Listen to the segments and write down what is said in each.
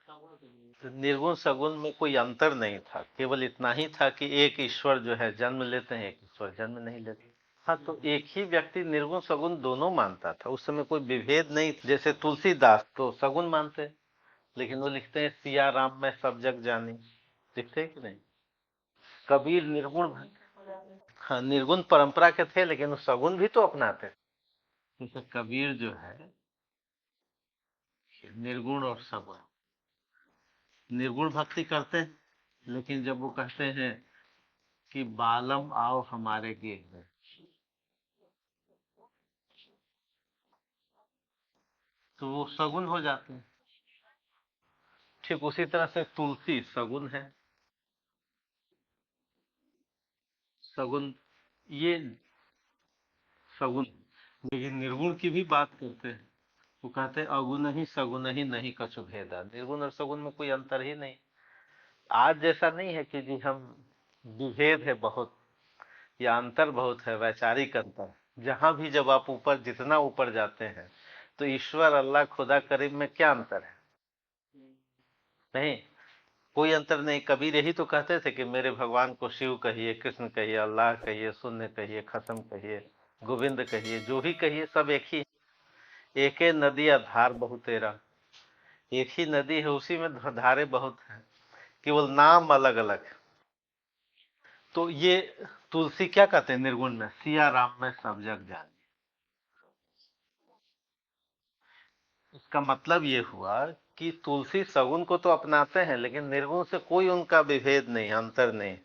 तो निर्गुण सगुण में कोई अंतर नहीं था, केवल इतना ही था कि एक ईश्वर जो है जन्म लेते हैं, एक ईश्वर जन्म नहीं लेते। हाँ, तो एक ही व्यक्ति निर्गुण सगुण दोनों मानता था, उस समय कोई विभेद नहीं। जैसे तुलसीदास तो सगुण मानते हैं, लेकिन वो लिखते हैं सिया राम में सब जग जानी, लिखते हैं कि नहीं। कबीर निर्गुण, हाँ निर्गुण परंपरा के थे, लेकिन वो सगुण भी तो अपनाते थे। जैसे कबीर जो है निर्गुण और सगुण, निर्गुण भक्ति करते हैं, लेकिन जब वो कहते हैं कि बालम आओ हमारे गेह में, तो वो सगुन हो जाते हैं। ठीक उसी तरह से तुलसी सगुन है, सगुन ये सगुन। लेकिन निर्गुण की भी बात करते हैं, वो कहते हैं अगुण ही सगुन ही नहीं कछु भेदा, निर्गुण और सगुन में कोई अंतर ही नहीं। आज जैसा नहीं है कि जी हम विभेद है बहुत या अंतर बहुत है, वैचारिक अंतर। जहां भी जब आप ऊपर जितना ऊपर जाते हैं तो ईश्वर अल्लाह खुदा करीम में क्या अंतर है? नहीं, कोई अंतर नहीं। कबीर यही तो कहते थे कि मेरे भगवान को शिव कहिए, कृष्ण कहिए, अल्लाह कहिए, शून्य कहिए, खत्म कहिए, गोविंद कहिए, जो भी कहिए सब एक ही। एक ही नदी धार बहुत तेरा, एक ही नदी है, उसी में धारे बहुत हैं, केवल नाम अलग अलग है। तो ये तुलसी क्या कहते हैं निर्गुण में, सिया राम में सब जग जानी। इसका मतलब ये हुआ कि तुलसी सगुन को तो अपनाते हैं, लेकिन निर्गुण से कोई उनका विभेद नहीं, अंतर नहीं।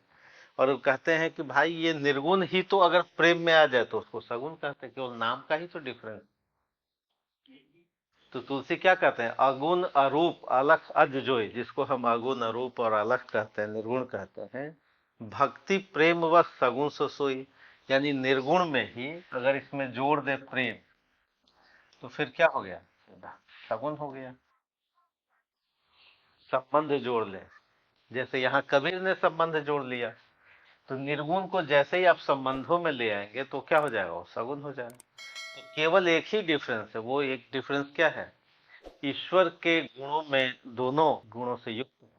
और वो कहते हैं कि भाई ये निर्गुण ही तो अगर प्रेम में आ जाए तो उसको सगुन कहते हैं, केवल नाम का ही तो डिफरेंस। तो तुलसी क्या कहते हैं, अगुण अरूप अलख अज जोई, जिसको हम अगुण अरूप और अलख कहते हैं, निर्गुण कहते हैं। भक्ति प्रेम व सगुण सो सोई, यानी निर्गुण में ही अगर इसमें जोड़ दे प्रेम तो फिर क्या हो गया, सगुण हो गया। संबंध जोड़ ले, जैसे यहाँ कबीर ने संबंध जोड़ लिया, तो निर्गुण को जैसे ही आप संबंधों में ले आएंगे तो क्या हो जाएगा, वो सगुण हो जाएगा। तो केवल एक ही डिफरेंस है, वो एक डिफरेंस क्या है, ईश्वर के गुणों में दोनों गुणों से युक्त है।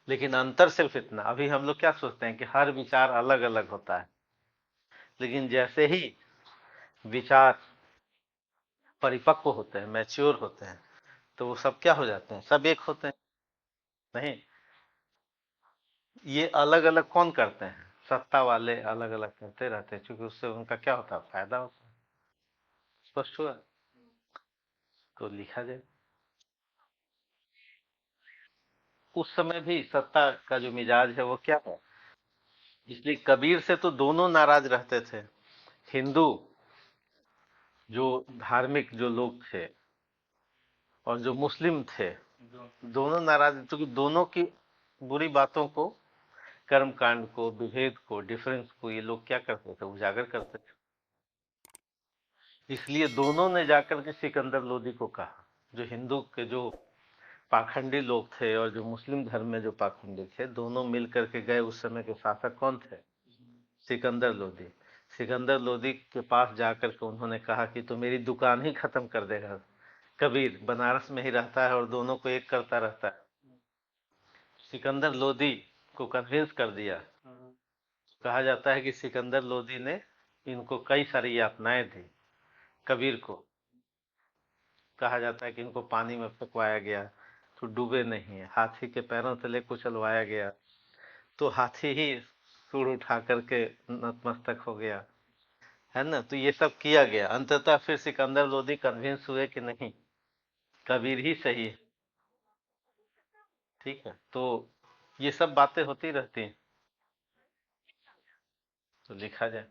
लेकिन अंतर सिर्फ इतना, अभी हम लोग क्या सोचते हैं कि हर विचार अलग अलग होता है, लेकिन जैसे ही विचार परिपक्व होते हैं, मैच्योर होते हैं, तो वो सब क्या हो जाते हैं, सब एक होते हैं। नहीं, ये अलग अलग कौन करते हैं, सत्ता वाले अलग अलग करते रहते हैं, क्योंकि उससे उनका क्या होता है, फायदा होता है। स्पष्ट हुआ। तो लिखा जाए उस समय भी सत्ता का जो मिजाज है वो क्या है। इसलिए कबीर से तो दोनों नाराज रहते थे, हिंदू जो धार्मिक जो लोग थे और जो मुस्लिम थे, दोनों नाराज, क्योंकि दोनों की बुरी बातों को, कर्म कांड को, विभेद को, डिफरेंस को ये लोग क्या करते थे, उजागर करते थे। इसलिए दोनों ने जाकर के सिकंदर लोदी को कहा, जो हिंदू के जो पाखंडी लोग थे और जो मुस्लिम धर्म में जो पाखंडी थे, दोनों मिल करके गए। उस समय के शासक कौन थे, सिकंदर लोदी। सिकंदर लोदी के पास जाकर के उन्होंने कहा कि तो मेरी दुकान ही खत्म कर देगा। कबीर बनारस में ही रहता है और दोनों को एक करता रहता है। सिकंदर लोदी को कन्विंस कर दिया। कहा जाता है कि सिकंदर लोदी ने इनको कई सारी यातनाएं दी, कबीर को। कहा जाता है कि इनको पानी में फेंकवाया गया तो डूबे नहीं, हाथी के पैरों तले कुचलवाया गया तो हाथी ही सूंड उठा करके नतमस्तक हो गया, है ना। तो ये सब किया गया, अंततः फिर सिकंदर लोदी कन्विंस हुए कि नहीं, कबीर ही सही है। ठीक है, तो ये सब बातें होती रहती हैं। तो लिखा जाए